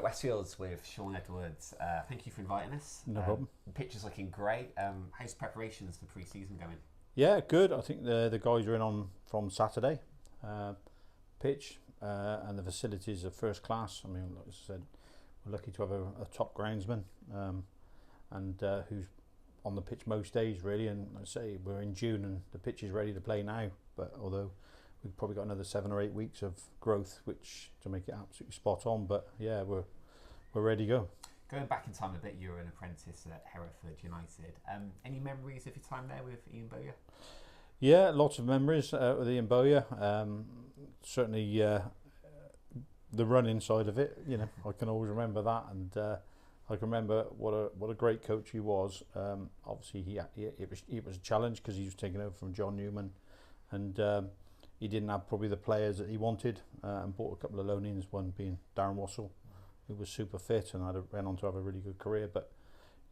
Westfields with Sean Edwards. Thank you for inviting us. No problem. The pitch is looking great. How's preparations for pre-season going? Yeah, good. I think the guys are in on from Saturday. Pitch and the facilities are first class. I mean, like I said, we're lucky to have a top groundsman and who's on the pitch most days really. And like I say, we're in June and the pitch is ready to play now. But although we've probably got another 7 or 8 weeks of growth, which to make it absolutely spot on. But yeah, we're ready to go. Going back in time a bit, you were an apprentice at Hereford United. Any memories of your time there with Ian Bowyer? Yeah, lots of memories with Ian Bowyer. Certainly the running side of it, you know, I can always remember that, and I can remember what a great coach he was. Obviously, it was a challenge because he was taking over from John Newman, and he didn't have probably the players that he wanted, and bought a couple of loan-ins, one being Darren Wassell, who was super fit and went on to have a really good career. But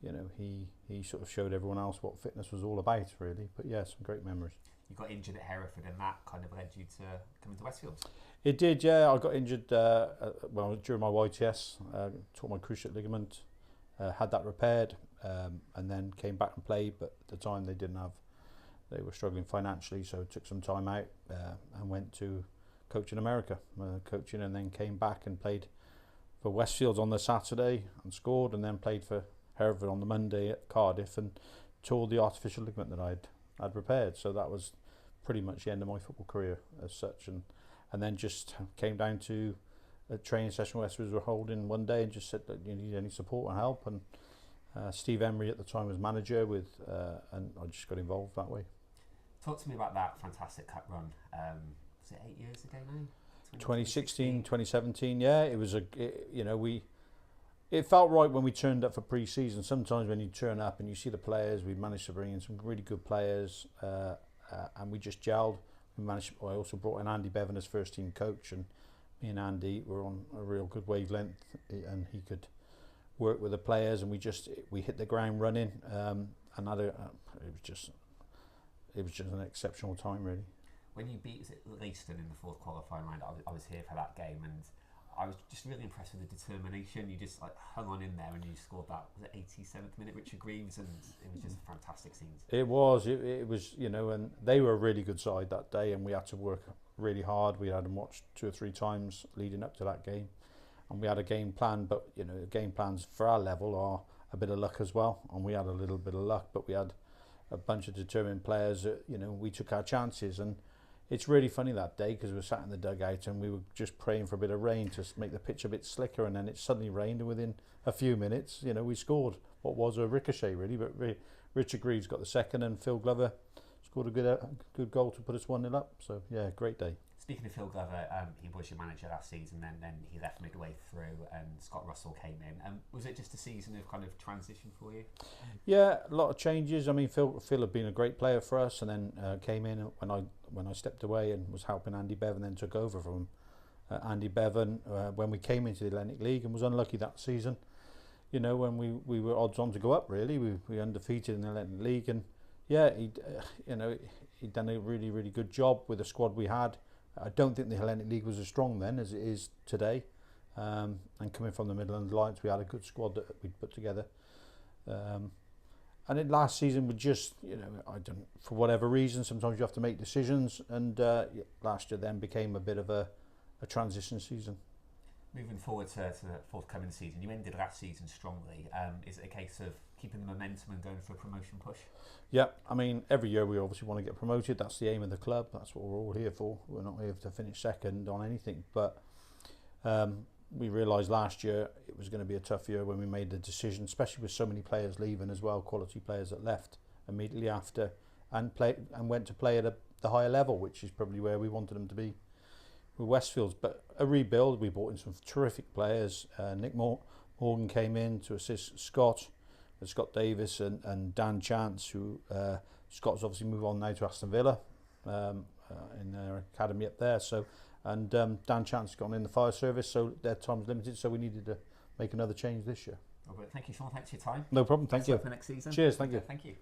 you know, he sort of showed everyone else what fitness was all about, really. But yeah, some great memories. You got injured at Hereford, and that kind of led you to coming to Westfields. It did, yeah. I got injured during my YTS, tore my cruciate ligament, had that repaired, and then came back and played. But at the time they were struggling financially, so took some time out and went to coach in America, and then came back and played for Westfields on the Saturday and scored, and then played for Hereford on the Monday at Cardiff and tore the artificial ligament that I'd repaired. So that was pretty much the end of my football career as such, and then just came down to a training session Westfields were holding one day and just said that you need any support and help, and Steve Emery at the time was manager and I just got involved that way. Talk to me about that fantastic cup run. Was it 8 years ago now? 2016, 2017, yeah. It was it felt right when we turned up for pre-season. Sometimes when you turn up and you see the players, we managed to bring in some really good players, and we just gelled. I also brought in Andy Bevan as first team coach, and me and Andy were on a real good wavelength, and he could work with the players, and we hit the ground running, and it was just an exceptional time, really. When you beat Leiston in the fourth qualifying round, I was here for that game, and I was just really impressed with the determination. You just hung on in there, and you scored that. Was it 87th minute, Richard Greaves, and it was just a fantastic scene. It was, you know, and they were a really good side that day, and we had to work really hard. We had them watched 2 or 3 times leading up to that game, and we had a game plan. But you know, game plans for our level are a bit of luck as well, and we had a little bit of luck, but we had a bunch of determined players. You know, we took our chances, and it's really funny that day because we were sat in the dugout and we were just praying for a bit of rain to make the pitch a bit slicker, and then it suddenly rained, and within a few minutes, you know, we scored what was a ricochet really, but Richard Greaves got the second, and Phil Glover scored a good goal to put us 1-0 up. So yeah, great day. Speaking of Phil Glover, he was your manager last season, then he left midway through and Scott Russell came in. Was it just a season of kind of transition for you? Yeah, a lot of changes. I mean, Phil had been a great player for us, and then came in when I stepped away and was helping Andy Bevan, then took over from Andy Bevan when we came into the Atlantic League, and was unlucky that season. You know, when we were odds on to go up really, we were undefeated in the Atlantic League, and yeah, he'd done a really, really good job with the squad we had. I don't think the Hellenic League was as strong then as it is today, and coming from the Midland Alliance, we had a good squad that we'd put together, and in last season we just, you know, for whatever reason, sometimes you have to make decisions, and last year then became a bit of a transition season. Moving forward to the forthcoming season, you ended last season strongly. Is it a case of keeping the momentum and going for a promotion push? Yeah, I mean, every year we obviously want to get promoted. That's the aim of the club. That's what we're all here for. We're not here to finish second on anything. But we realised last year it was going to be a tough year when we made the decision, especially with so many players leaving as well, quality players that left immediately after and went to play at the higher level, which is probably where we wanted them to be with Westfields. But a rebuild, we brought in some terrific players. Nick Morgan came in to assist Scott Davis and Dan Chance, who Scott's obviously moved on now to Aston Villa in their academy up there. So, and Dan Chance has gone in the fire service, so their time's limited. So we needed to make another change this year. Robert, thank you, Sean. Thanks for your time. No problem. Thank you. For next season. Cheers. Thank you. Thank you.